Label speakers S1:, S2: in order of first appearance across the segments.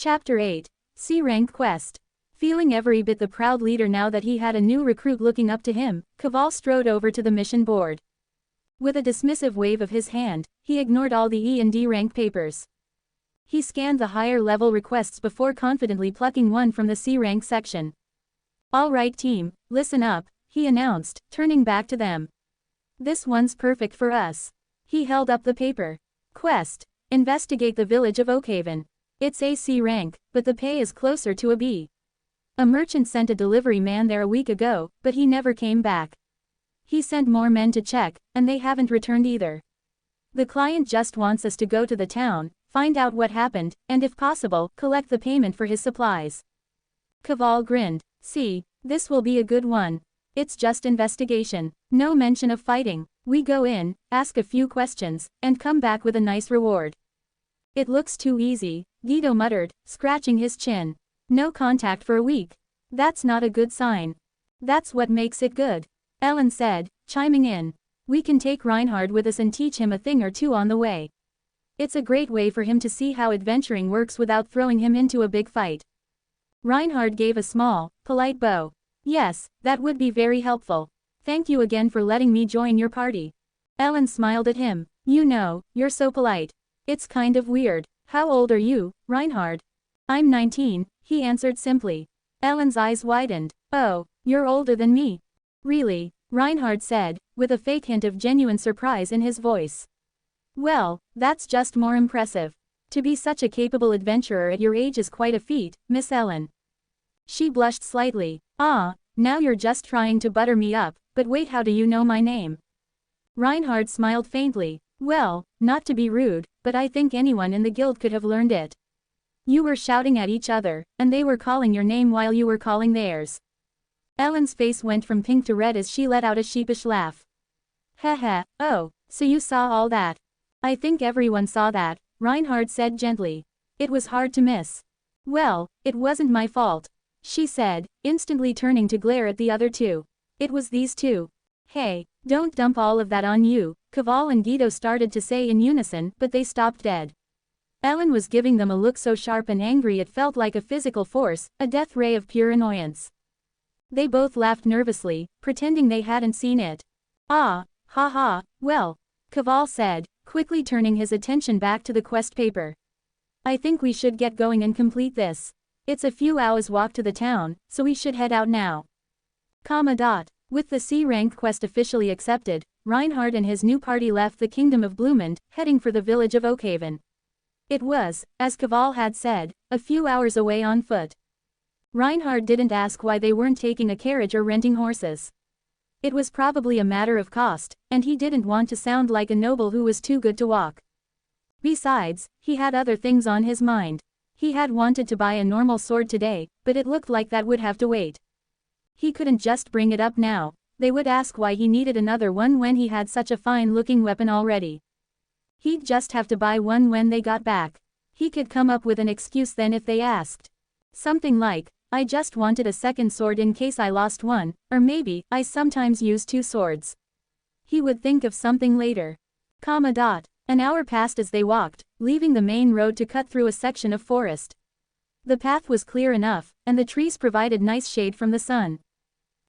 S1: Chapter 8. C-Rank Quest. Feeling every bit the proud leader now that he had a new recruit looking up to him, Kaval strode over to the mission board. With a dismissive wave of his hand, he ignored all the E and D rank papers. He scanned the higher-level requests before confidently plucking one from the C-rank section. "All right team, listen up," he announced, turning back to them. "This one's perfect for us." He held up the paper. "Quest. Investigate the village of Oakhaven. It's a C rank, but the pay is closer to a B. A merchant sent a delivery man there a week ago, but he never came back. He sent more men to check, and they haven't returned either. The client just wants us to go to the town, find out what happened, and if possible, collect the payment for his supplies." Kaval grinned. "See, this will be a good one. It's just investigation. No mention of fighting. We go in, ask a few questions, and come back with a nice reward." "It looks too easy," Guido muttered, scratching his chin. "No contact for a week. That's not a good sign." "That's what makes it good," Ellen said, chiming in. "We can take Reinhard with us and teach him a thing or two on the way. It's a great way for him to see how adventuring works without throwing him into a big fight." Reinhard gave a small, polite bow. "Yes, that would be very helpful. Thank you again for letting me join your party." Ellen smiled at him. "You know, you're so polite. It's kind of weird. How old are you, Reinhard?" "I'm 19, he answered simply. Ellen's eyes widened. "Oh, you're older than me." "Really?" Reinhard said, with a fake hint of genuine surprise in his voice. "Well, that's just more impressive. To be such a capable adventurer at your age is quite a feat, Miss Ellen." She blushed slightly. "Ah, now you're just trying to butter me up, but wait, how do you know my name?" Reinhard smiled faintly. "Well, not to be rude, but I think anyone in the guild could have learned it. You were shouting at each other, and they were calling your name while you were calling theirs." Ellen's face went from pink to red as she let out a sheepish laugh. "Heh, oh, so you saw all that." "I think everyone saw that," Reinhard said gently. "It was hard to miss." "Well, it wasn't my fault," she said, instantly turning to glare at the other two. "It was these two." "Hey, don't dump all of that on you," Kaval and Guido started to say in unison, but they stopped dead. Ellen was giving them a look so sharp and angry it felt like a physical force, a death ray of pure annoyance. They both laughed nervously, pretending they hadn't seen it. "Ah, ha, well," Kaval said, quickly turning his attention back to the quest paper. "I think we should get going and complete this. It's a few hours walk to the town, so we should head out now." With the C-rank quest officially accepted, Reinhard and his new party left the Kingdom of Bloomond, heading for the village of Oakhaven. It was, as Kaval had said, a few hours away on foot. Reinhard didn't ask why they weren't taking a carriage or renting horses. It was probably a matter of cost, and he didn't want to sound like a noble who was too good to walk. Besides, he had other things on his mind. He had wanted to buy a normal sword today, but it looked like that would have to wait. He couldn't just bring it up now. They would ask why he needed another one when he had such a fine-looking weapon already. He'd just have to buy one when they got back. He could come up with an excuse then if they asked. Something like, "I just wanted a second sword in case I lost one," or maybe, "I sometimes use two swords." He would think of something later. An hour passed as they walked, leaving the main road to cut through a section of forest. The path was clear enough, and the trees provided nice shade from the sun.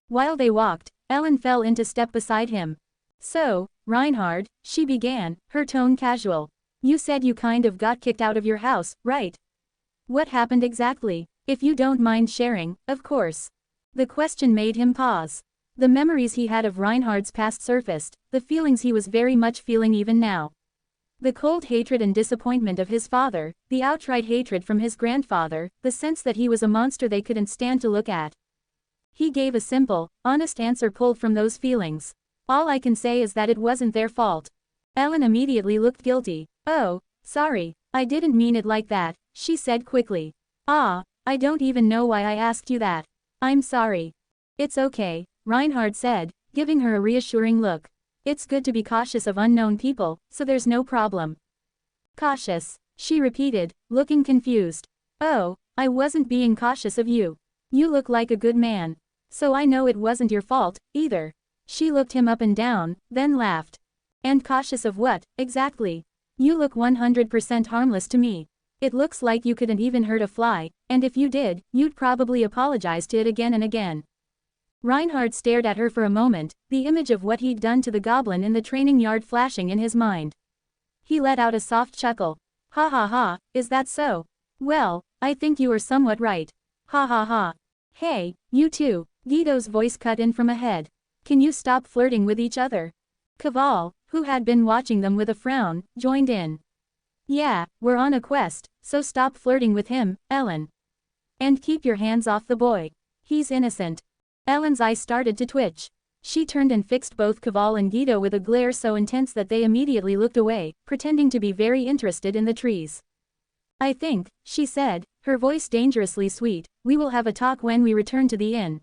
S1: While they walked, Ellen fell into step beside him. "So, Reinhard," she began, her tone casual. "You said you kind of got kicked out of your house, right? What happened exactly? If you don't mind sharing, of course." The question made him pause. The memories he had of Reinhard's past surfaced, the feelings he was very much feeling even now. The cold hatred and disappointment of his father, the outright hatred from his grandfather, the sense that he was a monster they couldn't stand to look at. He gave a simple, honest answer pulled from those feelings. "All I can say is that it wasn't their fault." Ellen immediately looked guilty. "Oh, sorry, I didn't mean it like that," she said quickly. "Ah, I don't even know why I asked you that. I'm sorry." "It's okay," Reinhard said, giving her a reassuring look. "It's good to be cautious of unknown people, so there's no problem." "Cautious," she repeated, looking confused. "Oh, I wasn't being cautious of you. You look like a good man. So I know it wasn't your fault, either." She looked him up and down, then laughed. "And cautious of what, exactly? You look 100% harmless to me." It looks like you couldn't even hurt a fly, and if you did, you'd probably apologize to it again and again. Reinhard stared at her for a moment, the image of what he'd done to the goblin in the training yard flashing in his mind. He let out a soft chuckle. Ha ha ha, is that so? Well, I think you are somewhat right. Ha ha ha. Hey, you two, Guido's voice cut in from ahead. Can you stop flirting with each other? Caval, who had been watching them with a frown, joined in. Yeah, we're on a quest, so stop flirting with him, Ellen. And keep your hands off the boy. He's innocent. Ellen's eyes started to twitch. She turned and fixed both Caval and Guido with a glare so intense that they immediately looked away, pretending to be very interested in the trees. I think, she said, her voice dangerously sweet, we will have a talk when we return to the inn.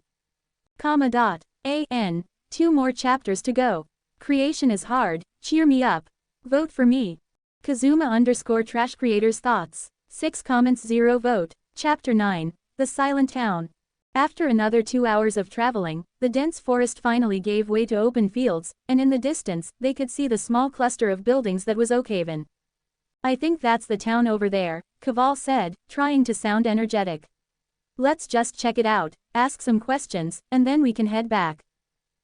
S1: A.N. 2 more chapters to go. Creation is hard, cheer me up. Vote for me. Kazuma_Trash Creators Thoughts. 6 comments 0 vote. Chapter 9. The Silent Town. After another 2 hours of traveling, the dense forest finally gave way to open fields, and in the distance, they could see the small cluster of buildings that was Oakhaven. I think that's the town over there, Caval said, trying to sound energetic. Let's just check it out, ask some questions, and then we can head back.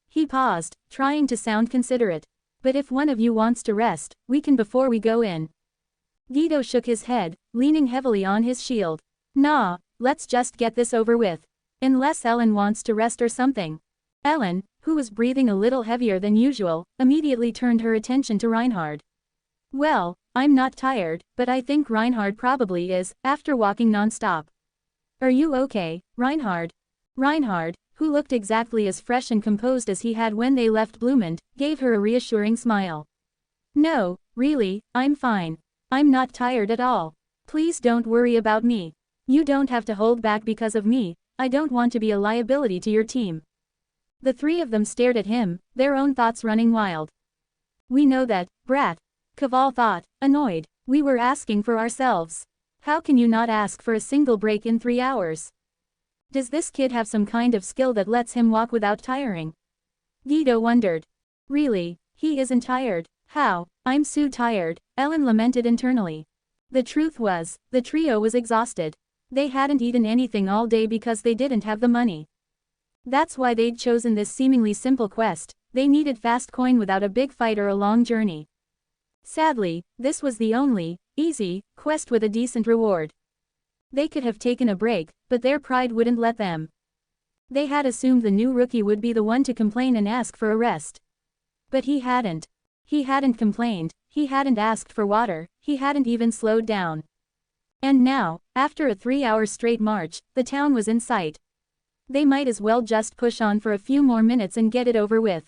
S1: He paused, trying to sound considerate. But if one of you wants to rest, we can before we go in. Guido shook his head, leaning heavily on his shield. Nah, let's just get this over with. Unless Ellen wants to rest or something. Ellen, who was breathing a little heavier than usual, immediately turned her attention to Reinhard. Well, I'm not tired, but I think Reinhard probably is, after walking non-stop. Are you okay, Reinhard? Reinhard, who looked exactly as fresh and composed as he had when they left Bloomond, gave her a reassuring smile. No, really, I'm fine. I'm not tired at all. Please don't worry about me. You don't have to hold back because of me, I don't want to be a liability to your team. The three of them stared at him, their own thoughts running wild. We know that, brat. Caval thought, annoyed. We were asking for ourselves. How can you not ask for a single break in 3 hours? Does this kid have some kind of skill that lets him walk without tiring? Guido wondered. Really, he isn't tired. How? I'm so tired, Ellen lamented internally. The truth was, the trio was exhausted. They hadn't eaten anything all day because they didn't have the money. That's why they'd chosen this seemingly simple quest, they needed fast coin without a big fight or a long journey. Sadly, this was the only, easy, quest with a decent reward. They could have taken a break, but their pride wouldn't let them. They had assumed the new rookie would be the one to complain and ask for a rest. But he hadn't. He hadn't complained, he hadn't asked for water, he hadn't even slowed down. And now, after a 3-hour straight march, the town was in sight. They might as well just push on for a few more minutes and get it over with.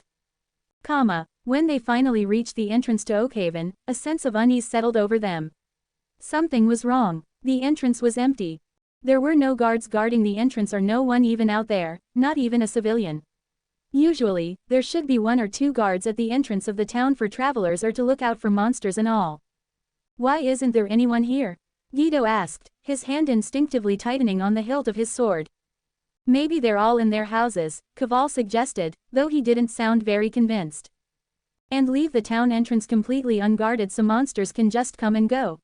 S1: When they finally reached the entrance to Oakhaven, a sense of unease settled over them. Something was wrong. The entrance was empty. There were no guards guarding the entrance or no one even out there, not even a civilian. Usually, there should be 1 or 2 guards at the entrance of the town for travelers or to look out for monsters and all. Why isn't there anyone here? Guido asked, his hand instinctively tightening on the hilt of his sword. Maybe they're all in their houses, Caval suggested, though he didn't sound very convinced. And leave the town entrance completely unguarded so monsters can just come and go.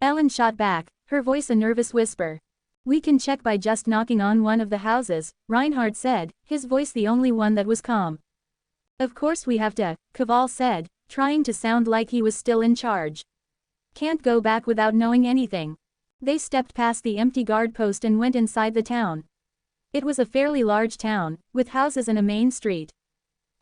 S1: Ellen shot back, her voice a nervous whisper. We can check by just knocking on one of the houses, Reinhard said, his voice the only one that was calm. Of course we have to, Caval said, trying to sound like he was still in charge. Can't go back without knowing anything. They stepped past the empty guard post and went inside the town. It was a fairly large town, with houses and a main street.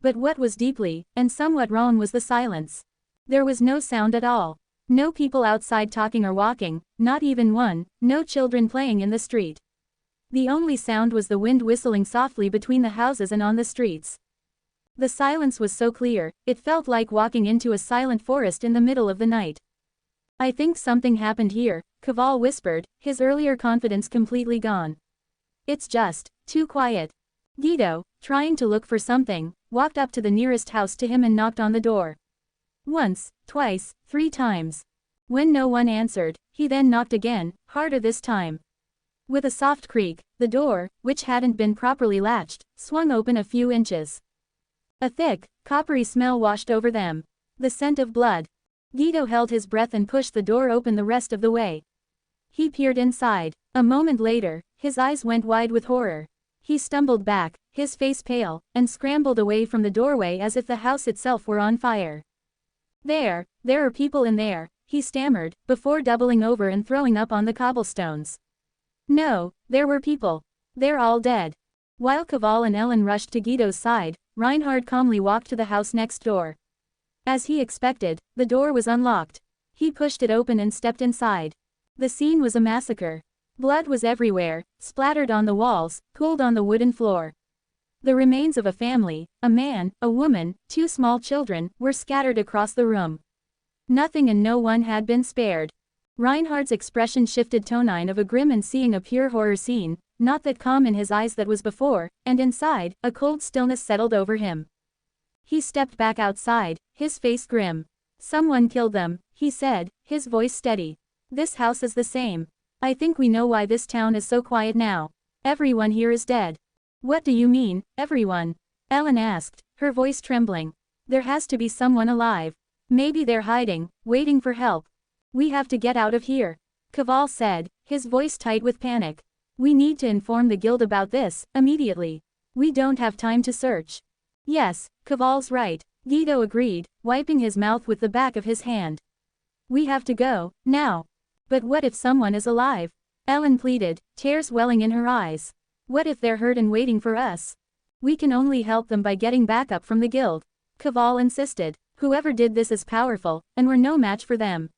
S1: But what was deeply, and somewhat wrong was the silence. There was no sound at all. No people outside talking or walking, not even one, no children playing in the street. The only sound was the wind whistling softly between the houses and on the streets. The silence was so clear, it felt like walking into a silent forest in the middle of the night. I think something happened here, Caval whispered, his earlier confidence completely gone. It's just too quiet. Guido, trying to look for something, walked up to the nearest house to him and knocked on the door. Once, twice, 3 times. When no one answered, he then knocked again, harder this time. With a soft creak, the door, which hadn't been properly latched, swung open a few inches. A thick, coppery smell washed over them. The scent of blood. Guido held his breath and pushed the door open the rest of the way. He peered inside. A moment later, his eyes went wide with horror. He stumbled back, his face pale, and scrambled away from the doorway as if the house itself were on fire. There are people in there, he stammered, before doubling over and throwing up on the cobblestones. No, there were people. They're all dead. While Caval and Ellen rushed to Guido's side, Reinhard calmly walked to the house next door. As he expected, the door was unlocked. He pushed it open and stepped inside. The scene was a massacre. Blood was everywhere, splattered on the walls, pooled on the wooden floor. The remains of a family, a man, a woman, 2 small children, were scattered across the room. Nothing and no one had been spared. Reinhardt's expression shifted tonine of a grim and seeing a pure horror scene, not that calm in his eyes that was before, and inside, a cold stillness settled over him. He stepped back outside, his face grim. Someone killed them, he said, his voice steady. This house is the same. I think we know why this town is so quiet now. Everyone here is dead. What do you mean, everyone? Ellen asked, her voice trembling. There has to be someone alive. Maybe they're hiding, waiting for help. We have to get out of here. Caval said, his voice tight with panic. We need to inform the guild about this, immediately. We don't have time to search. Yes, Caval's right, Guido agreed, wiping his mouth with the back of his hand. We have to go, now. But what if someone is alive? Ellen pleaded, tears welling in her eyes. What if they're hurt and waiting for us? We can only help them by getting backup from the guild. Caval insisted. Whoever did this is powerful, and we're no match for them.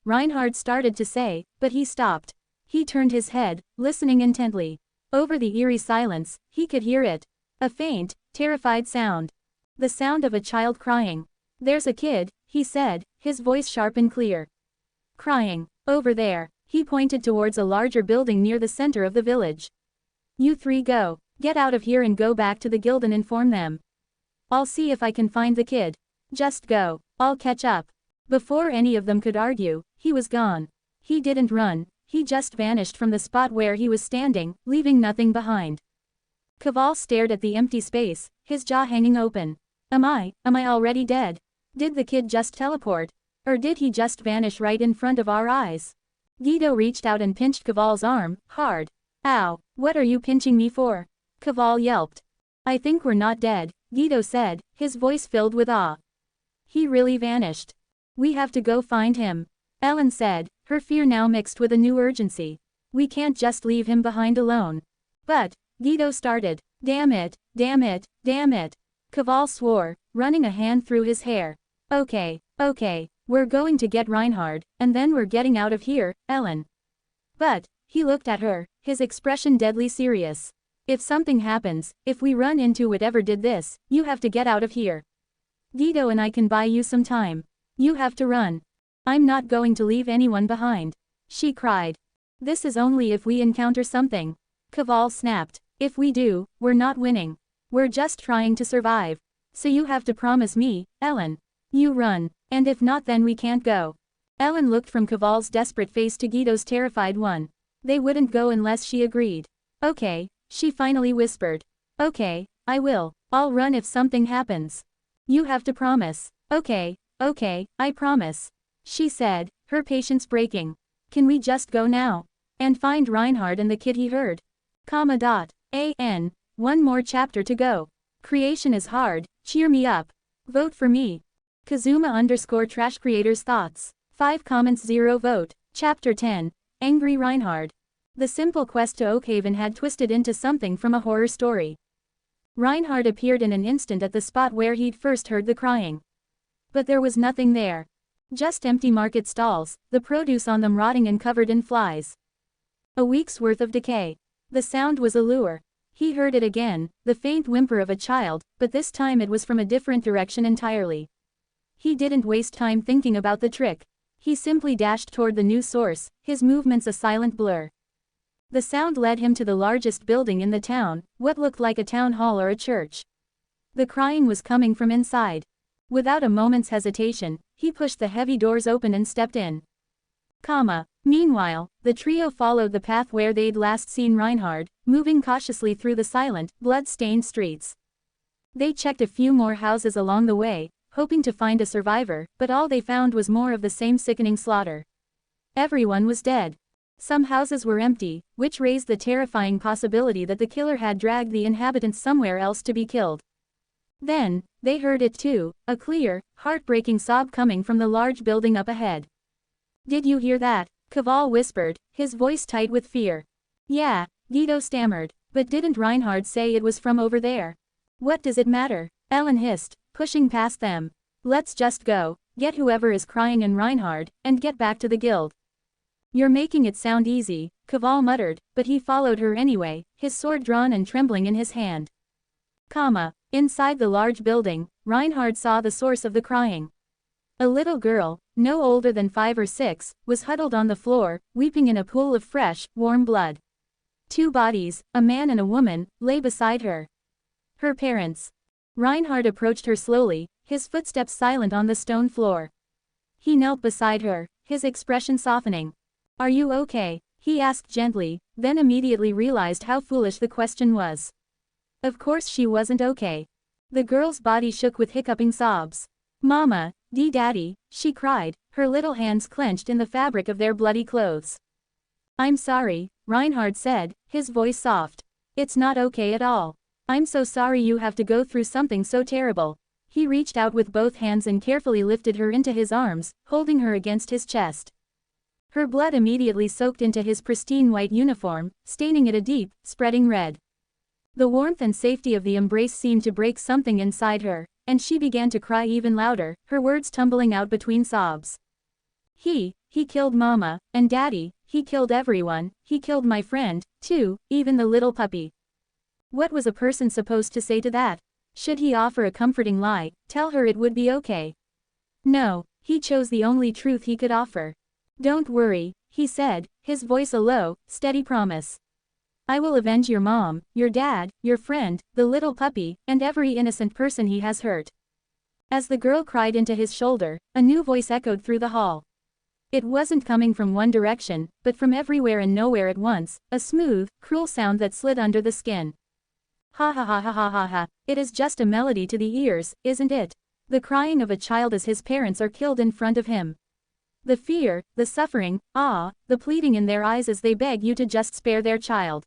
S1: Reinhard started to say, but he stopped. He turned his head, listening intently. Over the eerie silence, he could hear it. A faint, terrified sound. The sound of a child crying. There's a kid, he said, his voice sharp and clear. Crying. Over there. He pointed towards a larger building near the center of the village. You 3 go. Get out of here and go back to the guild and inform them. I'll see if I can find the kid. Just go. I'll catch up. Before any of them could argue, he was gone. He didn't run, he just vanished from the spot where he was standing, leaving nothing behind. Caval stared at the empty space, his jaw hanging open. Am I already dead? Did the kid just teleport? Or did he just vanish right in front of our eyes? Guido reached out and pinched Caval's arm, hard. Ow, what are you pinching me for? Caval yelped. I think we're not dead, Guido said, his voice filled with awe. He really vanished. We have to go find him. Ellen said, her fear now mixed with a new urgency. We can't just leave him behind alone. But, Guido started. Damn it, damn it, damn it. Caval swore, running a hand through his hair. Okay, we're going to get Reinhard, and then we're getting out of here, Ellen. But, he looked at her, his expression deadly serious. If something happens, if we run into whatever did this, you have to get out of here. Guido and I can buy you some time. You have to run. I'm not going to leave anyone behind. She cried. This is only if we encounter something. Caval snapped. If we do, we're not winning. We're just trying to survive. So you have to promise me, Ellen. You run. And if not, then we can't go. Ellen looked from Caval's desperate face to Guido's terrified one. They wouldn't go unless she agreed. Okay, she finally whispered. Okay, I will. I'll run if something happens. You have to promise. Okay, I promise. She said, her patience breaking. Can we just go now? And find Reinhard and the kid he heard? One more chapter to go. Creation is hard, cheer me up. Vote for me. Kazuma_Trash Creators Thoughts. 5 comments 0 vote. Chapter 10. Angry Reinhard. The simple quest to Oakhaven had twisted into something from a horror story. Reinhard appeared in an instant at the spot where he'd first heard the crying. But there was nothing there. Just empty market stalls, the produce on them rotting and covered in flies. A week's worth of decay. The sound was a lure. He heard it again, the faint whimper of a child, but this time it was from a different direction entirely. He didn't waste time thinking about the trick. He simply dashed toward the new source, his movements a silent blur. The sound led him to the largest building in the town, what looked like a town hall or a church. The crying was coming from inside. Without a moment's hesitation, he pushed the heavy doors open and stepped in. Meanwhile, the trio followed the path where they'd last seen Reinhard, moving cautiously through the silent, blood-stained streets. They checked a few more houses along the way, hoping to find a survivor, but all they found was more of the same sickening slaughter. Everyone was dead. Some houses were empty, which raised the terrifying possibility that the killer had dragged the inhabitants somewhere else to be killed. Then, they heard it too, a clear, heartbreaking sob coming from the large building up ahead. "Did you hear that?" Caval whispered, his voice tight with fear. "Yeah," Guido stammered, "but didn't Reinhard say it was from over there?" "What does it matter?" Ellen hissed, pushing past them. "Let's just go, get whoever is crying and Reinhard, and get back to the guild." "You're making it sound easy," Caval muttered, but he followed her anyway, his sword drawn and trembling in his hand. Inside the large building, Reinhard saw the source of the crying. A little girl, no older than 5 or 6, was huddled on the floor, weeping in a pool of fresh, warm blood. 2 bodies, a man and a woman, lay beside her. Her parents. Reinhard approached her slowly, his footsteps silent on the stone floor. He knelt beside her, his expression softening. "Are you okay?" he asked gently, then immediately realized how foolish the question was. Of course she wasn't okay. The girl's body shook with hiccuping sobs. "Mama, Daddy," she cried, her little hands clenched in the fabric of their bloody clothes. "I'm sorry," Reinhard said, his voice soft. "It's not okay at all. I'm so sorry you have to go through something so terrible." He reached out with both hands and carefully lifted her into his arms, holding her against his chest. Her blood immediately soaked into his pristine white uniform, staining it a deep, spreading red. The warmth and safety of the embrace seemed to break something inside her, and she began to cry even louder, her words tumbling out between sobs. He killed Mama, and Daddy, he killed everyone, he killed my friend, too, even the little puppy." What was a person supposed to say to that? Should he offer a comforting lie, tell her it would be okay? No, he chose the only truth he could offer. "Don't worry," he said, his voice a low, steady promise. "I will avenge your mom, your dad, your friend, the little puppy, and every innocent person he has hurt." As the girl cried into his shoulder, a new voice echoed through the hall. It wasn't coming from one direction, but from everywhere and nowhere at once, a smooth, cruel sound that slid under the skin. "Ha ha ha ha ha ha ha, it is just a melody to the ears, isn't it? The crying of a child as his parents are killed in front of him. The fear, the suffering, the pleading in their eyes as they beg you to just spare their child.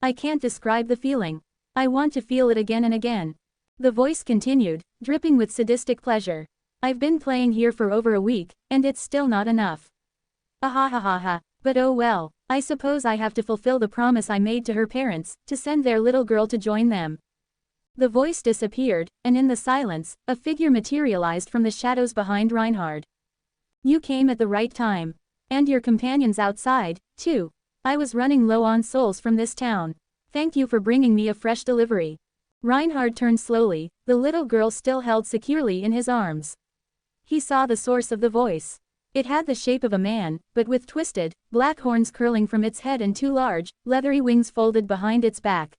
S1: I can't describe the feeling. I want to feel it again and again." The voice continued, dripping with sadistic pleasure. "I've been playing here for over a week, and it's still not enough. Ah ha ha ha ha, but oh well, I suppose I have to fulfill the promise I made to her parents, to send their little girl to join them." The voice disappeared, and in the silence, a figure materialized from the shadows behind Reinhard. "You came at the right time. And your companions outside, too. I was running low on souls from this town. Thank you for bringing me a fresh delivery." Reinhard turned slowly, the little girl still held securely in his arms. He saw the source of the voice. It had the shape of a man, but with twisted, black horns curling from its head and 2 large, leathery wings folded behind its back.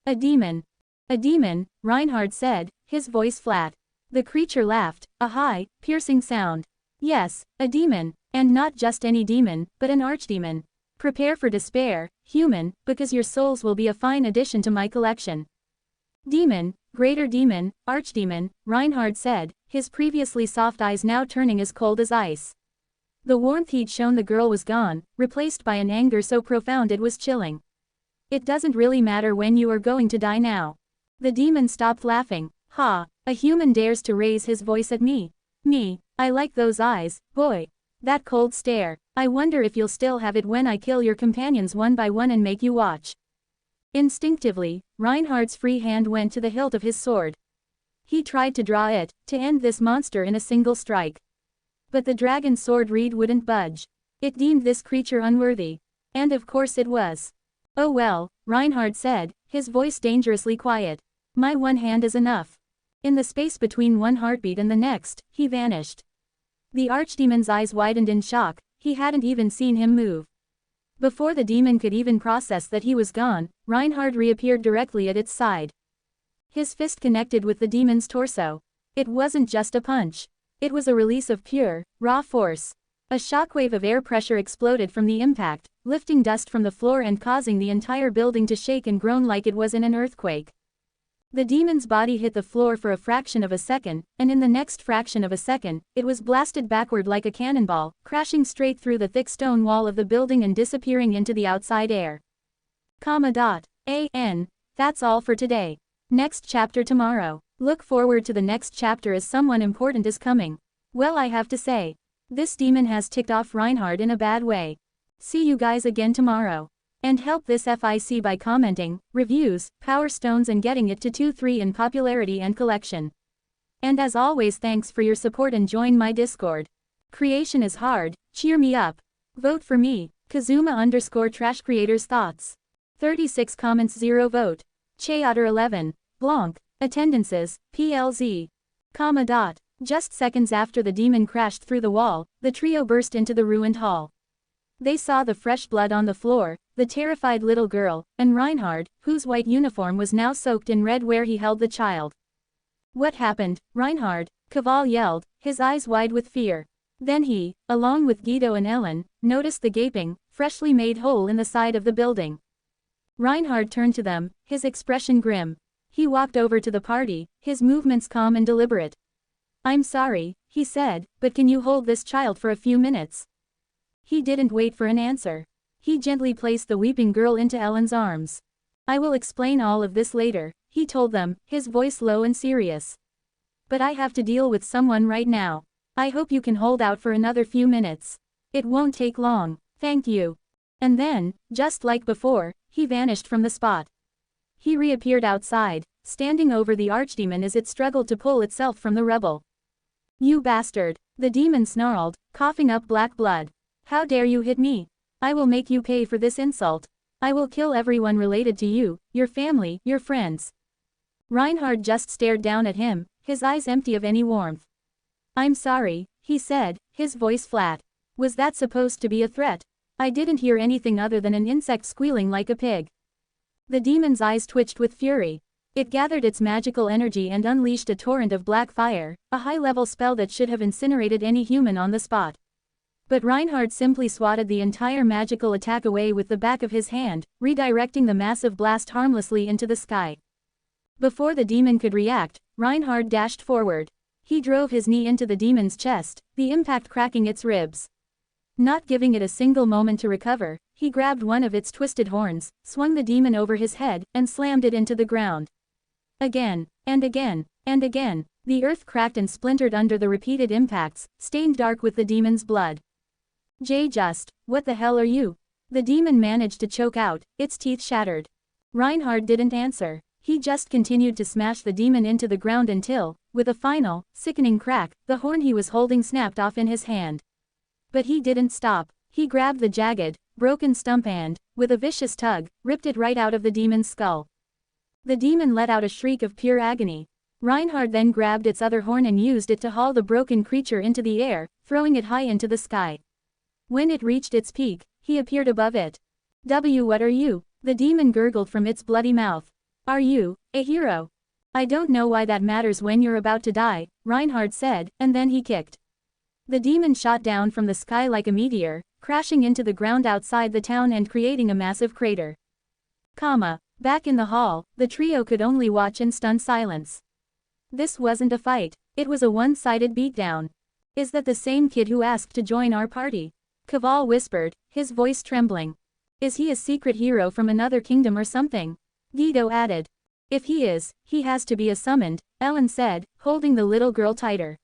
S1: "A demon." "A demon," Reinhard said, his voice flat. The creature laughed, a high, piercing sound. "Yes, a demon, and not just any demon, but an archdemon. Prepare for despair, human, because your souls will be a fine addition to my collection." "Demon, greater demon, archdemon," Reinhard said, his previously soft eyes now turning as cold as ice. The warmth he'd shown the girl was gone, replaced by an anger so profound it was chilling. "It doesn't really matter when you are going to die now." The demon stopped laughing. "Ha, a human dares to raise his voice at me. Me, I like those eyes, boy. That cold stare. I wonder if you'll still have it when I kill your companions one by one and make you watch." Instinctively, Reinhardt's free hand went to the hilt of his sword. He tried to draw it, to end this monster in a single strike. But the dragon's sword reed wouldn't budge. It deemed this creature unworthy. And of course it was. "Oh well," Reinhardt said, his voice dangerously quiet. "My one hand is enough." In the space between one heartbeat and the next, he vanished. The archdemon's eyes widened in shock, he hadn't even seen him move. Before the demon could even process that he was gone, Reinhard reappeared directly at its side. His fist connected with the demon's torso. It wasn't just a punch. It was a release of pure, raw force. A shockwave of air pressure exploded from the impact, lifting dust from the floor and causing the entire building to shake and groan like it was in an earthquake. The demon's body hit the floor for a fraction of a second, and in the next fraction of a second, it was blasted backward like a cannonball, crashing straight through the thick stone wall of the building and disappearing into the outside air. That's all for today. Next chapter tomorrow. Look forward to the next chapter as someone important is coming. Well, I have to say, this demon has ticked off Reinhard in a bad way. See you guys again tomorrow. And help this FIC by commenting, reviews, power stones and getting it to 2-3 in popularity and collection. And as always, thanks for your support and join my Discord. Creation is hard, cheer me up. Vote for me, Kazuma_Trash Creators Thoughts. 36 comments 0 vote. Chaotter 11, Blanc, attendances, PLZ. Just seconds after the demon crashed through the wall, the trio burst into the ruined hall. They saw the fresh blood on the floor, the terrified little girl, and Reinhard, whose white uniform was now soaked in red where he held the child. What happened, Reinhard? Caval yelled, his eyes wide with fear. Then he, along with Guido and Ellen, noticed the gaping, freshly made hole in the side of the building. Reinhard turned to them, his expression grim. He walked over to the party, his movements calm and deliberate. I'm sorry, he said, but can you hold this child for a few minutes? He didn't wait for an answer. He gently placed the weeping girl into Ellen's arms. I will explain all of this later, he told them, his voice low and serious. But I have to deal with someone right now. I hope you can hold out for another few minutes. It won't take long, thank you. And then, just like before, he vanished from the spot. He reappeared outside, standing over the archdemon as it struggled to pull itself from the rubble. You bastard, the demon snarled, coughing up black blood. How dare you hit me? I will make you pay for this insult. I will kill everyone related to you, your family, your friends. Reinhard just stared down at him, his eyes empty of any warmth. I'm sorry, he said, his voice flat. Was that supposed to be a threat? I didn't hear anything other than an insect squealing like a pig. The demon's eyes twitched with fury. It gathered its magical energy and unleashed a torrent of black fire, a high-level spell that should have incinerated any human on the spot. But Reinhard simply swatted the entire magical attack away with the back of his hand, redirecting the massive blast harmlessly into the sky. Before the demon could react, Reinhard dashed forward. He drove his knee into the demon's chest, the impact cracking its ribs. Not giving it a single moment to recover, he grabbed one of its twisted horns, swung the demon over his head, and slammed it into the ground. Again, and again, and again, the earth cracked and splintered under the repeated impacts, stained dark with the demon's blood. What the hell are you? The demon managed to choke out, its teeth shattered. Reinhard didn't answer. He just continued to smash the demon into the ground until, with a final, sickening crack, the horn he was holding snapped off in his hand. But he didn't stop. He grabbed the jagged, broken stump and, with a vicious tug, ripped it right out of the demon's skull. The demon let out a shriek of pure agony. Reinhard then grabbed its other horn and used it to haul the broken creature into the air, throwing it high into the sky. When it reached its peak, he appeared above it. What are you? The demon gurgled from its bloody mouth. Are you a hero? I don't know why that matters when you're about to die, Reinhard said, and then he kicked. The demon shot down from the sky like a meteor, crashing into the ground outside the town and creating a massive crater. Back in the hall, the trio could only watch in stunned silence. This wasn't a fight, it was a one-sided beatdown. Is that the same kid who asked to join our party? Caval whispered, his voice trembling. Is he a secret hero from another kingdom or something? Guido added. If he is, he has to be a summoned, Ellen said, holding the little girl tighter.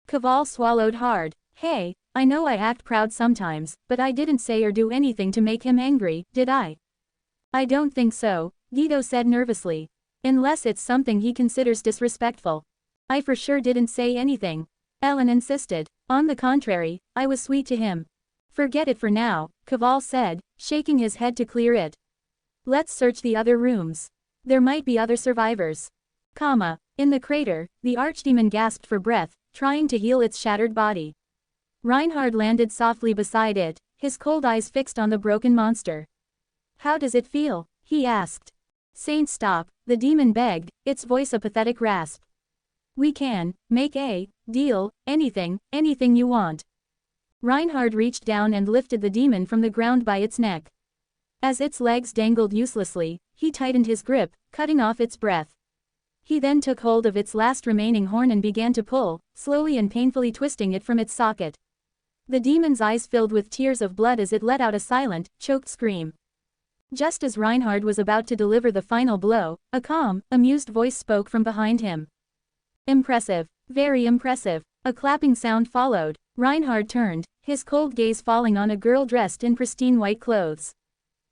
S1: Caval swallowed hard. Hey, I know I act proud sometimes, but I didn't say or do anything to make him angry, did I? I don't think so, Guido said nervously. Unless it's something he considers disrespectful. I for sure didn't say anything. Ellen insisted. On the contrary, I was sweet to him. Forget it for now, Caval said, shaking his head to clear it. Let's search the other rooms. There might be other survivors. In the crater, the archdemon gasped for breath, trying to heal its shattered body. Reinhard landed softly beside it, his cold eyes fixed on the broken monster. How does it feel? He asked. Saint, stop, the demon begged, its voice a pathetic rasp. We can make a deal, anything you want. Reinhard reached down and lifted the demon from the ground by its neck. As its legs dangled uselessly, he tightened his grip, cutting off its breath. He then took hold of its last remaining horn and began to pull, slowly and painfully twisting it from its socket. The demon's eyes filled with tears of blood as it let out a silent, choked scream. Just as Reinhard was about to deliver the final blow, a calm, amused voice spoke from behind him. Impressive. Very impressive. A clapping sound followed. Reinhard turned, his cold gaze falling on a girl dressed in pristine white clothes.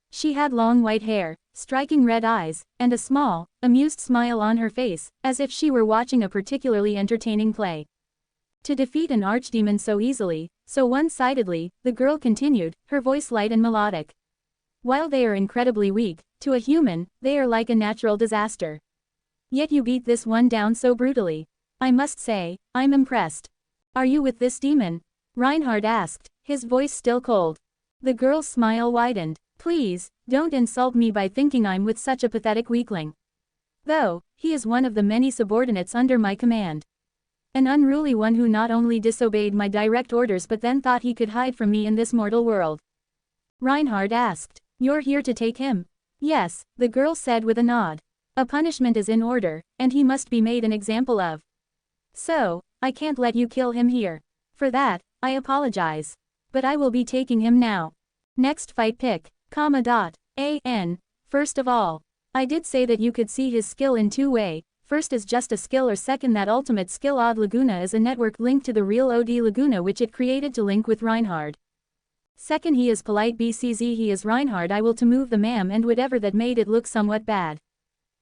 S1: She had long white hair, striking red eyes, and a small, amused smile on her face, as if she were watching a particularly entertaining play. To defeat an archdemon so easily, so one-sidedly, the girl continued, her voice light and melodic. While they are incredibly weak, to a human, they are like a natural disaster. Yet you beat this one down so brutally. I must say, I'm impressed. Are you with this demon? Reinhard asked, his voice still cold. The girl's smile widened. Please, don't insult me by thinking I'm with such a pathetic weakling. Though, he is one of the many subordinates under my command. An unruly one who not only disobeyed my direct orders but then thought he could hide from me in this mortal world. Reinhard asked, You're here to take him? Yes, the girl said with a nod. A punishment is in order, and he must be made an example of. So, I can't let you kill him here. For that, I apologize. But I will be taking him now. Next fight pick, First of all, I did say that you could see his skill in two ways. First is just a skill, or second that ultimate skill. Odd Laguna is a network linked to the real OD Laguna which it created to link with Reinhard. Second, he is polite. BCZ, he is Reinhard. I will to move the ma'am and whatever that made it look somewhat bad.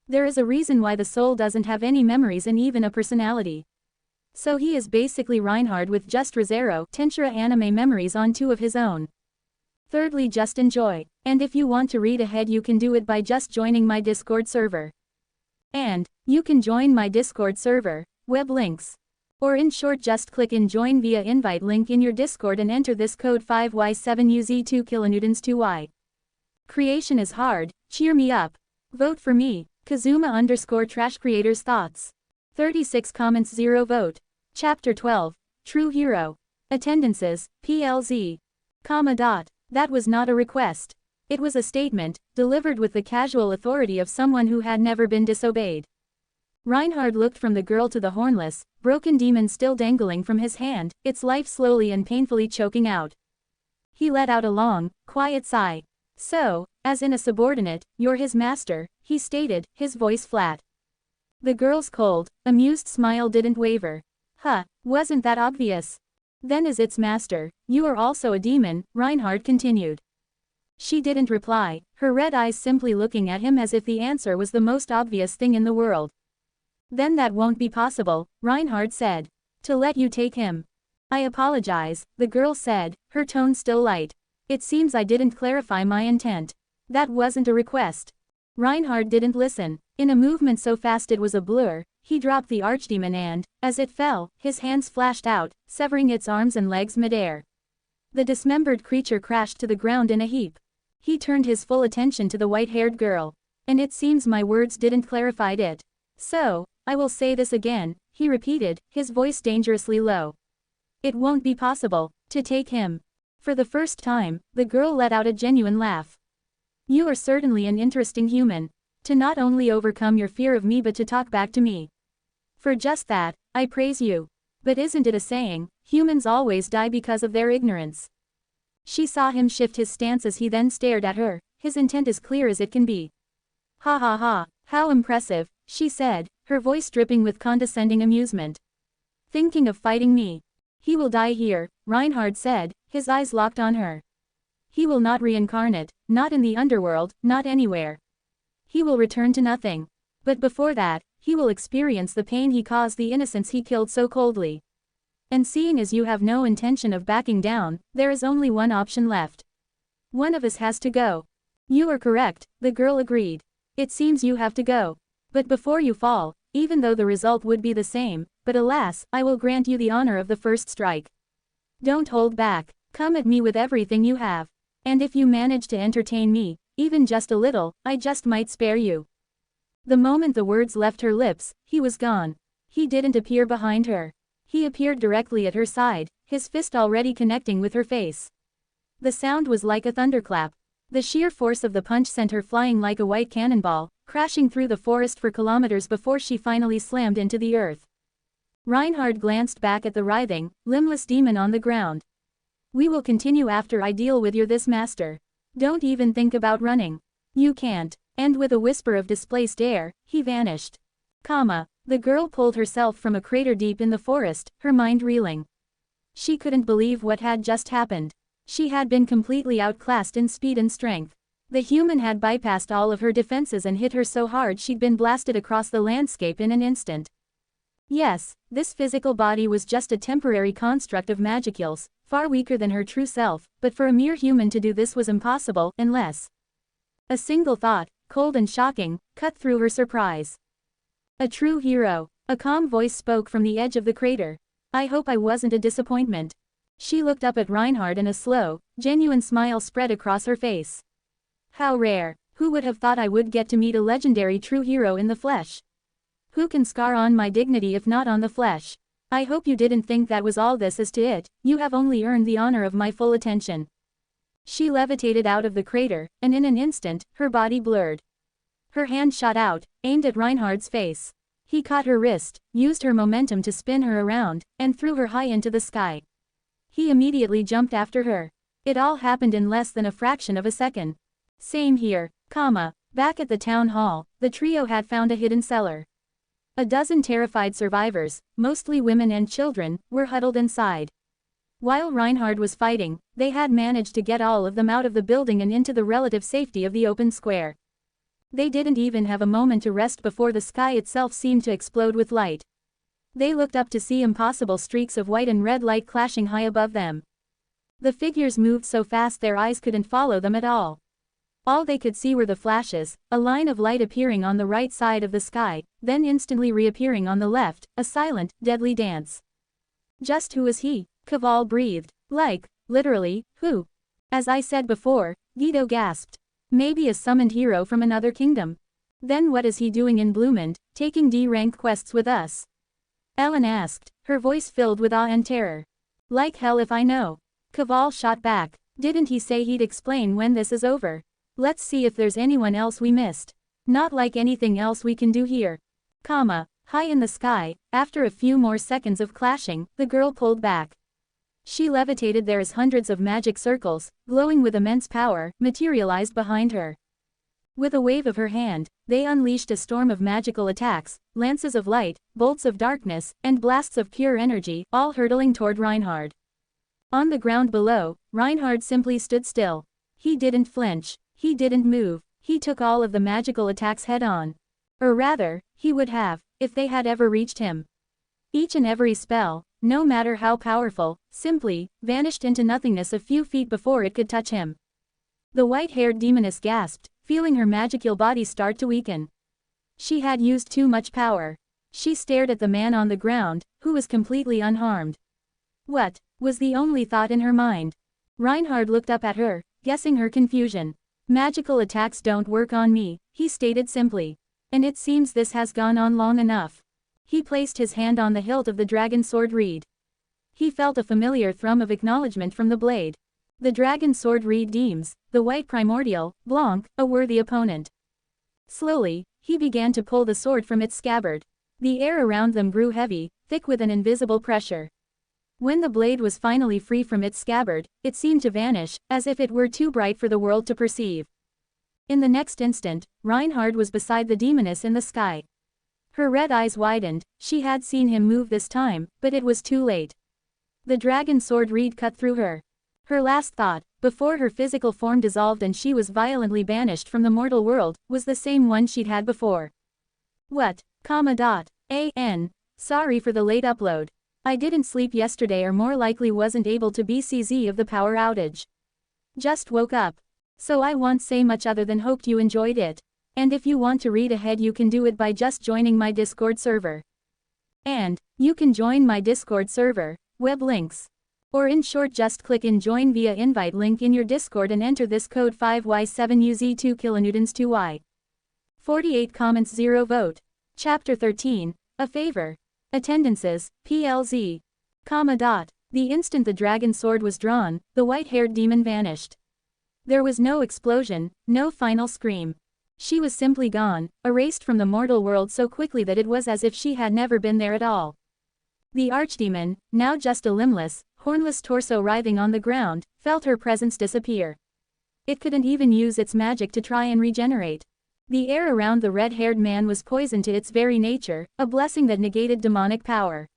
S1: There is a reason why the soul doesn't have any memories and even a personality. So he is basically Reinhard with just Rezero, Tensura anime memories on two of his own. Thirdly, just enjoy. And if you want to read ahead you can do it by just joining my Discord server. And, you can join my Discord server, web links. Or in short just click in join via invite link in your Discord and enter this code 5Y7UZ2 kilonewtons 2Y. Creation is hard, cheer me up. Vote for me, Kazuma_Trash Creators Thoughts. 36 comments 0 vote. Chapter 12, True Hero. Attendances, PLZ. That was not a request. It was a statement, delivered with the casual authority of someone who had never been disobeyed. Reinhard looked from the girl to the hornless, broken demon still dangling from his hand, its life slowly and painfully choking out. He let out a long, quiet sigh. So, as in a subordinate, you're his master, he stated, his voice flat. The girl's cold, amused smile didn't waver. Wasn't that obvious? Then as its master, you are also a demon, Reinhard continued. She didn't reply, her red eyes simply looking at him as if the answer was the most obvious thing in the world. Then that won't be possible, Reinhard said. To let you take him. I apologize, the girl said, her tone still light. It seems I didn't clarify my intent. That wasn't a request. Reinhard didn't listen. In a movement so fast it was a blur, he dropped the archdemon and, as it fell, his hands flashed out, severing its arms and legs midair. The dismembered creature crashed to the ground in a heap. He turned his full attention to the white-haired girl. And it seems my words didn't clarify it. So, I will say this again, he repeated, his voice dangerously low. It won't be possible to take him. For the first time, the girl let out a genuine laugh. You are certainly an interesting human. To not only overcome your fear of me but to talk back to me. For just that, I praise you. But isn't it a saying, humans always die because of their ignorance? She saw him shift his stance as he then stared at her, his intent as clear as it can be. Ha ha ha, how impressive, she said, her voice dripping with condescending amusement. Thinking of fighting me? He will die here, Reinhard said, his eyes locked on her. He will not reincarnate, not in the underworld, not anywhere. He will return to nothing. But before that, he will experience the pain he caused the innocents he killed so coldly. And seeing as you have no intention of backing down, there is only one option left. One of us has to go. You are correct, the girl agreed. It seems you have to go. But before you fall, even though the result would be the same, but alas, I will grant you the honor of the first strike. Don't hold back, come at me with everything you have. And if you manage to entertain me, even just a little, I just might spare you. The moment the words left her lips, he was gone. He didn't appear behind her. He appeared directly at her side, his fist already connecting with her face. The sound was like a thunderclap. The sheer force of the punch sent her flying like a white cannonball, crashing through the forest for kilometers before she finally slammed into the earth. Reinhard glanced back at the writhing, limbless demon on the ground. We will continue after I deal with this master. Don't even think about running. You can't. And with a whisper of displaced air, he vanished. The girl pulled herself from a crater deep in the forest, her mind reeling. She couldn't believe what had just happened. She had been completely outclassed in speed and strength. The human had bypassed all of her defenses and hit her so hard she'd been blasted across the landscape in an instant. Yes, this physical body was just a temporary construct of magicals, far weaker than her true self, but for a mere human to do this was impossible, unless... A single thought, cold and shocking, cut through her surprise. A true hero. A calm voice spoke from the edge of the crater. I hope I wasn't a disappointment. She looked up at Reinhard and a slow, genuine smile spread across her face. How rare. Who would have thought I would get to meet a legendary true hero in the flesh? Who can scar on my dignity if not on the flesh? I hope you didn't think that was all this is to it, you have only earned the honor of my full attention. She levitated out of the crater, and in an instant, her body blurred. Her hand shot out, aimed at Reinhard's face. He caught her wrist, used her momentum to spin her around, and threw her high into the sky. He immediately jumped after her. It all happened in less than a fraction of a second. Same here, back at the town hall, the trio had found a hidden cellar. A dozen terrified survivors, mostly women and children, were huddled inside. While Reinhard was fighting, they had managed to get all of them out of the building and into the relative safety of the open square. They didn't even have a moment to rest before the sky itself seemed to explode with light. They looked up to see impossible streaks of white and red light clashing high above them. The figures moved so fast their eyes couldn't follow them at all. All they could see were the flashes, a line of light appearing on the right side of the sky, then instantly reappearing on the left, a silent, deadly dance. Just who is he? Caval breathed. Literally, who? As I said before, Guido gasped. Maybe a summoned hero from another kingdom. Then what is he doing in Bloomend, taking D-rank quests with us? Ellen asked, her voice filled with awe and terror. Like hell if I know. Caval shot back. Didn't he say he'd explain when this is over? Let's see if there's anyone else we missed. Not like anything else we can do here. High in the sky, after a few more seconds of clashing, the girl pulled back. She levitated there as hundreds of magic circles, glowing with immense power, materialized behind her. With a wave of her hand, they unleashed a storm of magical attacks, lances of light, bolts of darkness, and blasts of pure energy, all hurtling toward Reinhard. On the ground below, Reinhard simply stood still. He didn't flinch. He didn't move. He took all of the magical attacks head-on. Or rather, he would have, if they had ever reached him. Each and every spell, no matter how powerful, simply vanished into nothingness a few feet before it could touch him. The white-haired demoness gasped, feeling her magical body start to weaken. She had used too much power. She stared at the man on the ground, who was completely unharmed. What? Was the only thought in her mind. Reinhard looked up at her, guessing her confusion. Magical attacks don't work on me, he stated simply. And it seems this has gone on long enough. He placed his hand on the hilt of the dragon sword reed. He felt a familiar thrum of acknowledgement from the blade. The dragon sword reed deems the white primordial, Blanc, a worthy opponent. Slowly, he began to pull the sword from its scabbard. The air around them grew heavy, thick with an invisible pressure. When the blade was finally free from its scabbard, it seemed to vanish, as if it were too bright for the world to perceive. In the next instant, Reinhard was beside the demoness in the sky. Her red eyes widened, she had seen him move this time, but it was too late. The dragon sword reed cut through her. Her last thought, before her physical form dissolved and she was violently banished from the mortal world, was the same one she'd had before. What? Sorry for the late upload. I didn't sleep yesterday or more likely wasn't able to be CZ of the power outage. Just woke up. So I won't say much other than hoped you enjoyed it. And if you want to read ahead you can do it by just joining my Discord server. And, you can join my Discord server, web links. Or in short just click in join via invite link in your Discord and enter this code 5Y7UZ2 kilonewtons 2Y. 48 comments 0 vote. Chapter 13, a favor. Attendances, PLZ. The instant the dragon sword was drawn, the white-haired demon vanished. There was no explosion, no final scream. She was simply gone, erased from the mortal world so quickly that it was as if she had never been there at all. The archdemon, now just a limbless, hornless torso writhing on the ground, felt her presence disappear. It couldn't even use its magic to try and regenerate. The air around the red-haired man was poison to its very nature, a blessing that negated demonic power.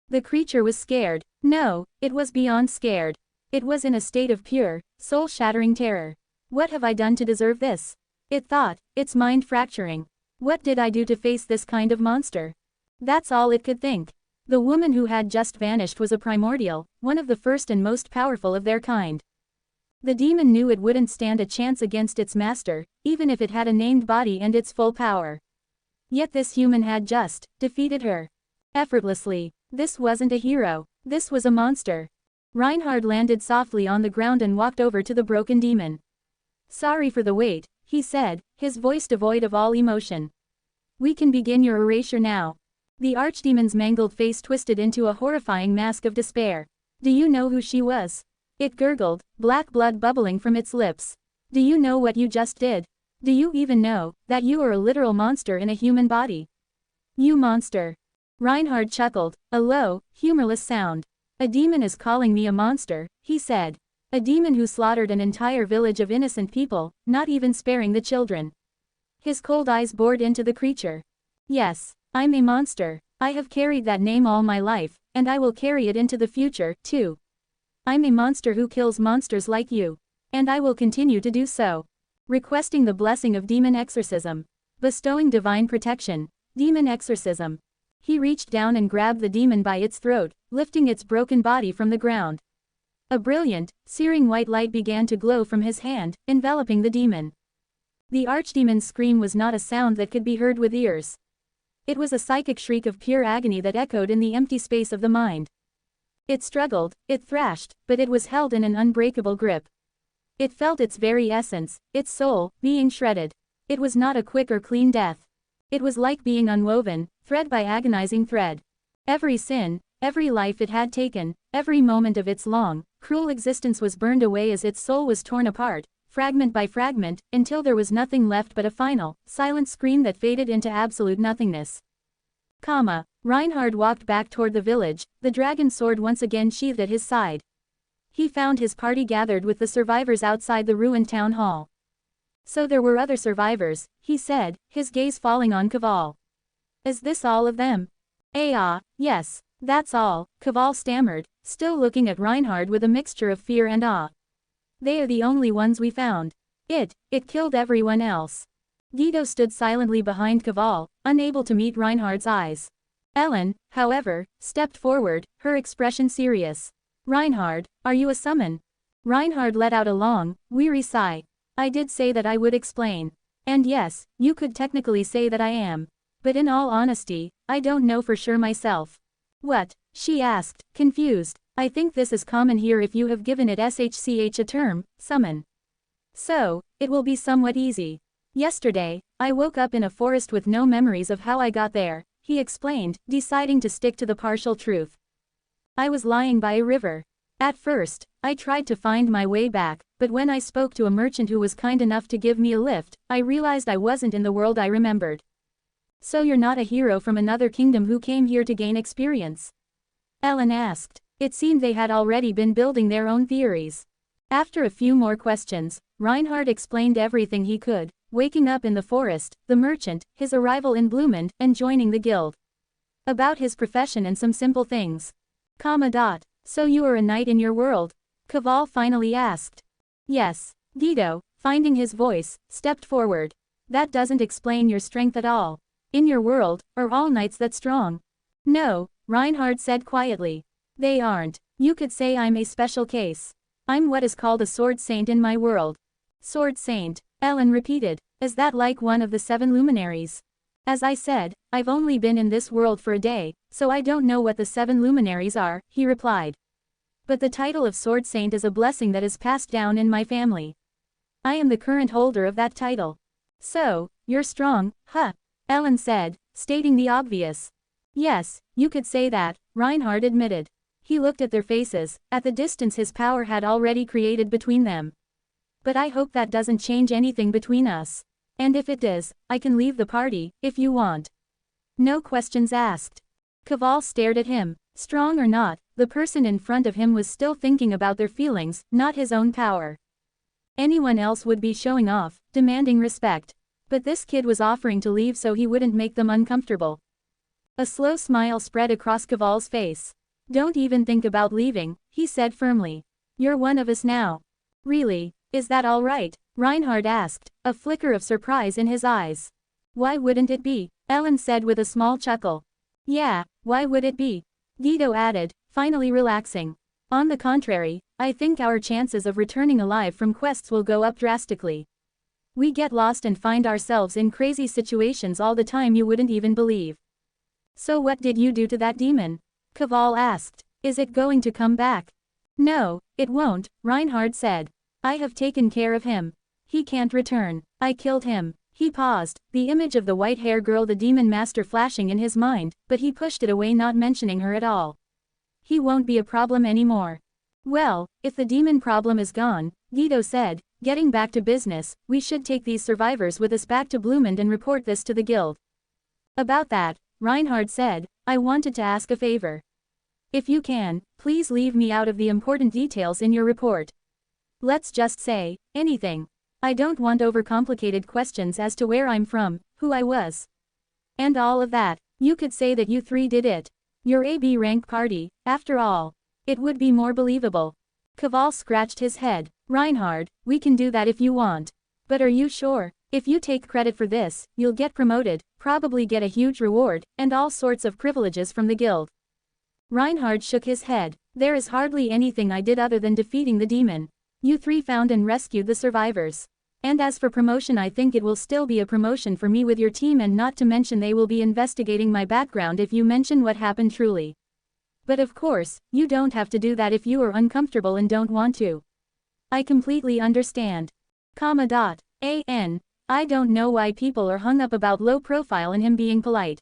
S1: The creature was scared. No, it was beyond scared. It was in a state of pure, soul-shattering terror. What have I done to deserve this? It thought, its mind fracturing. What did I do to face this kind of monster? That's all it could think. The woman who had just vanished was a primordial, one of the first and most powerful of their kind. The demon knew it wouldn't stand a chance against its master, even if it had a named body and its full power. Yet this human had just defeated her. Effortlessly. This wasn't a hero. This was a monster. Reinhard landed softly on the ground and walked over to the broken demon. "Sorry for the wait," he said, his voice devoid of all emotion. "We can begin your erasure now." The archdemon's mangled face twisted into a horrifying mask of despair. "Do you know who she was?" It gurgled, black blood bubbling from its lips. "Do you know what you just did? Do you even know that you are a literal monster in a human body? You monster." Reinhard chuckled, a low, humorless sound. "A demon is calling me a monster," he said. "A demon who slaughtered an entire village of innocent people, not even sparing the children." His cold eyes bored into the creature. "Yes, I'm a monster. I have carried that name all my life, and I will carry it into the future, too. I'm a monster who kills monsters like you. And I will continue to do so." Requesting the blessing of demon exorcism. Bestowing divine protection. Demon exorcism. He reached down and grabbed the demon by its throat, lifting its broken body from the ground. A brilliant, searing white light began to glow from his hand, enveloping the demon. The archdemon's scream was not a sound that could be heard with ears. It was a psychic shriek of pure agony that echoed in the empty space of the mind. It struggled, it thrashed, but it was held in an unbreakable grip. It felt its very essence, its soul, being shredded. It was not a quick or clean death. It was like being unwoven, thread by agonizing thread. Every sin, every life it had taken, every moment of its long, cruel existence was burned away as its soul was torn apart, fragment by fragment, until there was nothing left but a final, silent scream that faded into absolute nothingness. Reinhard walked back toward the village, the dragon sword once again sheathed at his side. He found his party gathered with the survivors outside the ruined town hall. "So there were other survivors," he said, his gaze falling on Kaval. "Is this all of them?" Yes, that's all," Kaval stammered, still looking at Reinhard with a mixture of fear and awe. "They are the only ones we found. It killed everyone else." Guido stood silently behind Kaval, unable to meet Reinhard's eyes. Ellen, however, stepped forward, her expression serious. "Reinhard, are you a summon?" Reinhard let out a long, weary sigh. "I did say that I would explain. And yes, you could technically say that I am. But in all honesty, I don't know for sure myself." "What?" she asked, confused. "I think this is common here if you have given it SHCH a term, summon. So, it will be somewhat easy. Yesterday, I woke up in a forest with no memories of how I got there," he explained, deciding to stick to the partial truth. "I was lying by a river. At first, I tried to find my way back, but when I spoke to a merchant who was kind enough to give me a lift, I realized I wasn't in the world I remembered." "So you're not a hero from another kingdom who came here to gain experience?" Ellen asked. It seemed they had already been building their own theories. After a few more questions, Reinhard explained everything he could, waking up in the forest, the merchant, his arrival in Bloomend, and joining the guild. About his profession and some simple things. "So you are a knight in your world?" Kaval finally asked. "Yes." Guido, finding his voice, stepped forward. "That doesn't explain your strength at all. In your world, are all knights that strong?" "No," Reinhard said quietly. "They aren't. You could say I'm a special case. I'm what is called a sword saint in my world." "Sword saint," Ellen repeated. "Is that like one of the 7 luminaries?" "As I said, I've only been in this world for a day, so I don't know what the 7 luminaries are," he replied. "But the title of Sword Saint is a blessing that is passed down in my family. I am the current holder of that title." "So, you're strong, huh?" Ellen said, stating the obvious. "Yes, you could say that," Reinhard admitted. He looked at their faces, at the distance his power had already created between them. "But I hope that doesn't change anything between us." And if it does, I can leave the party, if you want. No questions asked. Kaval stared at him. Strong or not, the person in front of him was still thinking about their feelings, not his own power. Anyone else would be showing off, demanding respect. But this kid was offering to leave so he wouldn't make them uncomfortable. A slow smile spread across Kaval's face. Don't even think about leaving, he said firmly. You're one of us now. Really, is that all right? Reinhard asked, a flicker of surprise in his eyes. Why wouldn't it be? Ellen said with a small chuckle. Yeah, why would it be? Guido added, finally relaxing. On the contrary, I think our chances of returning alive from quests will go up drastically. We get lost and find ourselves in crazy situations all the time you wouldn't even believe. So what did you do to that demon? Kaval asked. Is it going to come back? No, it won't, Reinhard said. I have taken care of him. He can't return. I killed him. He paused, the image of the white-hair girl the demon master flashing in his mind, but he pushed it away, not mentioning her at all. He won't be a problem anymore. Well, if the demon problem is gone, Guido said, getting back to business, we should take these survivors with us back to Blumend and report this to the guild. About that, Reinhard said, I wanted to ask a favor. If you can, please leave me out of the important details in your report. Let's just say, anything. I don't want overcomplicated questions as to where I'm from, who I was. And all of that. You could say that you three did it. Your AB rank party, after all. It would be more believable. Kaval scratched his head. Reinhard, we can do that if you want. But are you sure? If you take credit for this, you'll get promoted, probably get a huge reward, and all sorts of privileges from the guild. Reinhard shook his head. There is hardly anything I did other than defeating the demon. You three found and rescued the survivors. And as for promotion, I think it will still be a promotion for me with your team, and not to mention they will be investigating my background if you mention what happened truly. But of course, you don't have to do that if you are uncomfortable and don't want to. I completely understand. I don't know why people are hung up about low profile and him being polite.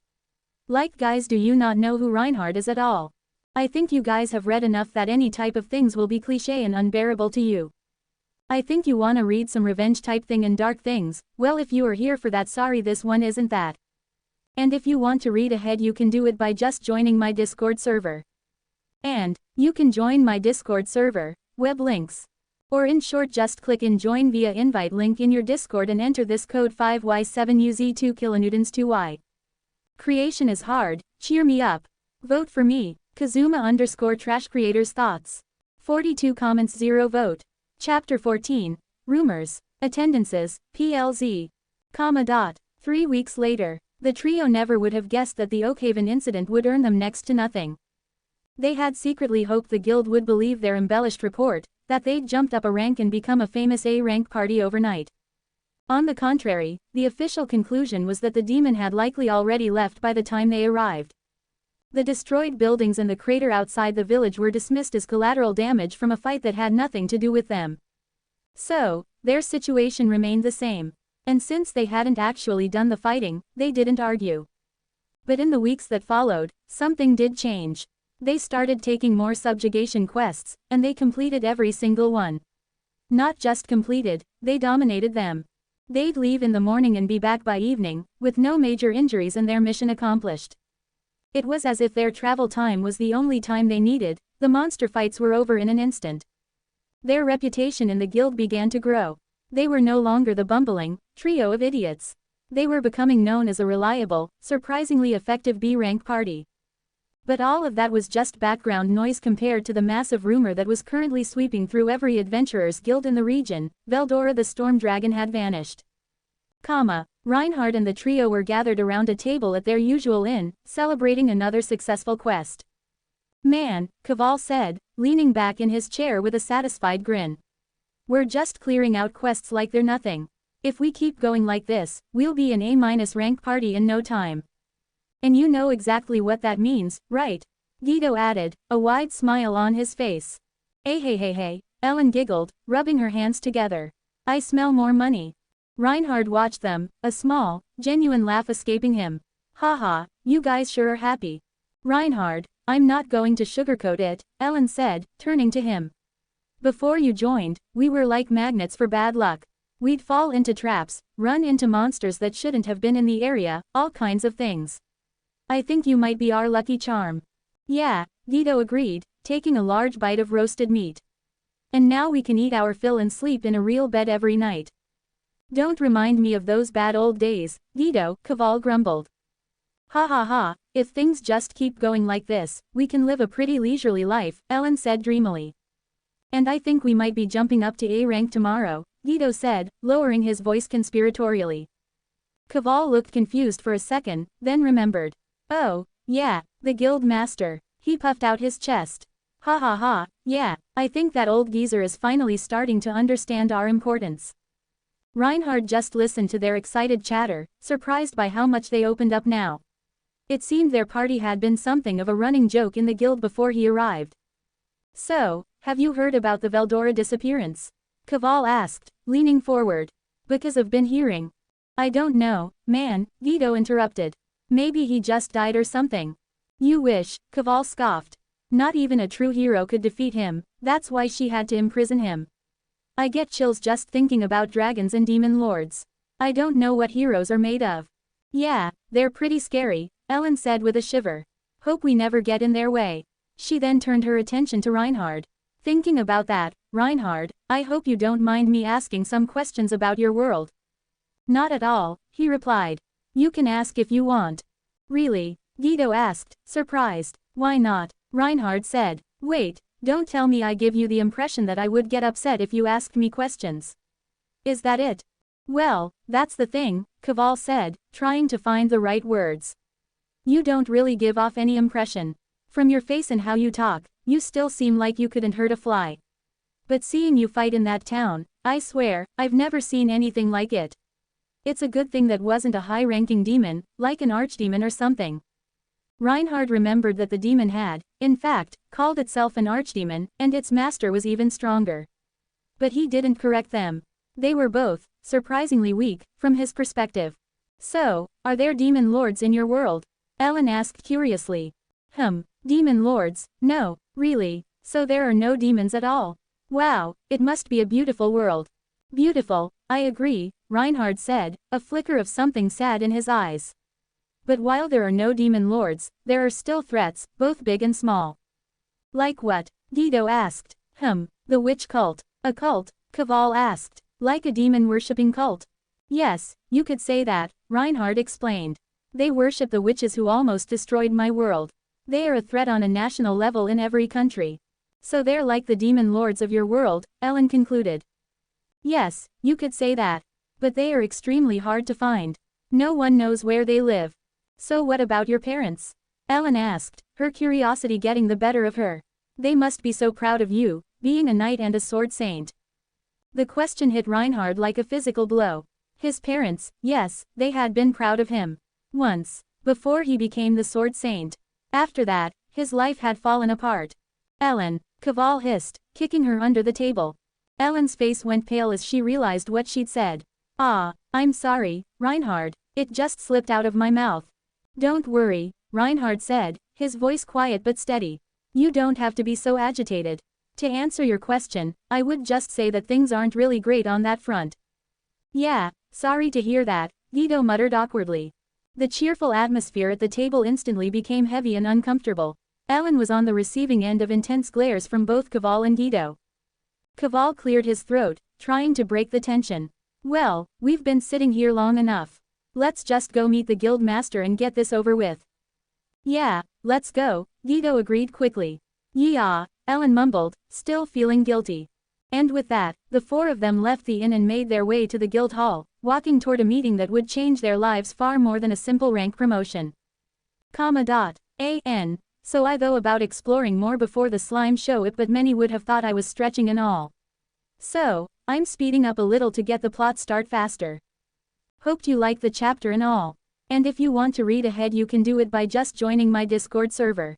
S1: Like, guys, do you not know who Reinhard is at all? I think you guys have read enough that any type of things will be cliché and unbearable to you. I think you wanna read some revenge type thing and dark things. Well, if you are here for that, sorry, this one isn't that. And if you want to read ahead, you can do it by just joining my Discord server. And you can join my Discord server, web links. Or in short, just click in join via invite link in your Discord and enter this code 5Y7UZ2 kilonewtons 2Y. Creation is hard, cheer me up. Vote for me, Kazuma_Trash Creators Thoughts. 42 comments, 0 vote. Chapter 14, Rumors, Attendances, PLZ. 3 weeks later, the trio never would have guessed that the Oakhaven incident would earn them next to nothing. They had secretly hoped the guild would believe their embellished report, that they'd jumped up a rank and become a famous A-rank party overnight. On the contrary, the official conclusion was that the demon had likely already left by the time they arrived. The destroyed buildings and the crater outside the village were dismissed as collateral damage from a fight that had nothing to do with them. So, their situation remained the same. And since they hadn't actually done the fighting, they didn't argue. But in the weeks that followed, something did change. They started taking more subjugation quests, and they completed every single one. Not just completed, they dominated them. They'd leave in the morning and be back by evening, with no major injuries and their mission accomplished. It was as if their travel time was the only time they needed. The monster fights were over in an instant. Their reputation in the guild began to grow. They were no longer the bumbling trio of idiots. They were becoming known as a reliable, surprisingly effective B-rank party. But all of that was just background noise compared to the massive rumor that was currently sweeping through every adventurer's guild in the region. Veldora the Storm Dragon had vanished. Reinhard and the trio were gathered around a table at their usual inn, celebrating another successful quest. Man, Kaval said, leaning back in his chair with a satisfied grin. We're just clearing out quests like they're nothing. If we keep going like this, we'll be an A- rank party in no time. And you know exactly what that means, right? Guido added, a wide smile on his face. Hey, Ellen giggled, rubbing her hands together. I smell more money. Reinhard watched them, a small, genuine laugh escaping him. Haha, you guys sure are happy. Reinhard, I'm not going to sugarcoat it, Ellen said, turning to him. Before you joined, we were like magnets for bad luck. We'd fall into traps, run into monsters that shouldn't have been in the area, all kinds of things. I think you might be our lucky charm. Yeah, Guido agreed, taking a large bite of roasted meat. And now we can eat our fill and sleep in a real bed every night. Don't remind me of those bad old days, Guido, Caval grumbled. Ha ha ha, if things just keep going like this, we can live a pretty leisurely life, Ellen said dreamily. And I think we might be jumping up to A rank tomorrow, Guido said, lowering his voice conspiratorially. Caval looked confused for a second, then remembered. Oh, yeah, the guild master. He puffed out his chest. Ha ha ha, yeah, I think that old geezer is finally starting to understand our importance. Reinhard just listened to their excited chatter, surprised by how much they opened up now. It seemed their party had been something of a running joke in the guild before he arrived. So, have you heard about the Veldora disappearance? Caval asked, leaning forward. Because I've been hearing. I don't know, man, Guido interrupted. Maybe he just died or something. You wish, Caval scoffed. Not even a true hero could defeat him, that's why she had to imprison him. I get chills just thinking about dragons and demon lords. I don't know what heroes are made of. Yeah, they're pretty scary, Ellen said with a shiver. Hope we never get in their way. She then turned her attention to Reinhard. Thinking about that, Reinhard, I hope you don't mind me asking some questions about your world. Not at all, he replied. You can ask if you want. Really? Guido asked, surprised. Why not? Reinhard said. Wait, don't tell me I give you the impression that I would get upset if you asked me questions. Is that it? Well, that's the thing, Caval said, trying to find the right words. You don't really give off any impression. From your face and how you talk, you still seem like you couldn't hurt a fly. But seeing you fight in that town, I swear, I've never seen anything like it. It's a good thing that wasn't a high-ranking demon, like an archdemon or something. Reinhard remembered that the demon had, in fact, called itself an archdemon, and its master was even stronger. But he didn't correct them. They were both, surprisingly weak, from his perspective. So, are there demon lords in your world? Ellen asked curiously. Demon lords? No, really, so there are no demons at all. Wow, it must be a beautiful world. Beautiful, I agree, Reinhard said, a flicker of something sad in his eyes. But while there are no demon lords, there are still threats, both big and small. Like what? Guido asked. The witch cult. A cult? Caval asked. Like a demon-worshipping cult? Yes, you could say that, Reinhard explained. They worship the witches who almost destroyed my world. They are a threat on a national level in every country. So they're like the demon lords of your world, Ellen concluded. Yes, you could say that. But they are extremely hard to find. No one knows where they live. So what about your parents? Ellen asked, her curiosity getting the better of her. They must be so proud of you, being a knight and a sword saint. The question hit Reinhard like a physical blow. His parents, yes, they had been proud of him. Once. Before he became the sword saint. After that, his life had fallen apart. Ellen, Caval hissed, kicking her under the table. Ellen's face went pale as she realized what she'd said. Ah, I'm sorry, Reinhard, it just slipped out of my mouth. Don't worry, Reinhard said, his voice quiet but steady. You don't have to be so agitated. To answer your question, I would just say that things aren't really great on that front. Yeah, sorry to hear that, Guido muttered awkwardly. The cheerful atmosphere at the table instantly became heavy and uncomfortable. Ellen was on the receiving end of intense glares from both Caval and Guido. Caval cleared his throat, trying to break the tension. Well, we've been sitting here long enough. Let's just go meet the guild master and get this over with. Yeah, let's go, Guido agreed quickly. Yeah, Ellen mumbled, still feeling guilty. And with that, the four of them left the inn and made their way to the guild hall, walking toward a meeting that would change their lives far more than a simple rank promotion. So I thought about exploring more before the slime show it, but many would have thought I was stretching and all. So, I'm speeding up a little to get the plot start faster. Hoped you liked the chapter and all. And if you want to read ahead you can do it by just joining my Discord server.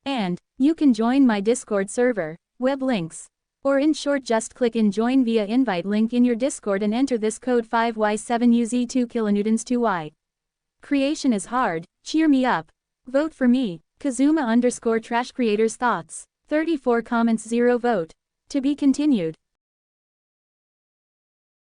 S1: And, you can join my Discord server, web links. Or in short just click in join via invite link in your Discord and enter this code 5Y7UZ2 kilonewtons 2Y. Creation is hard, cheer me up. Vote for me, Kazuma_Trash Creators Thoughts. 34 comments 0 vote. To be continued.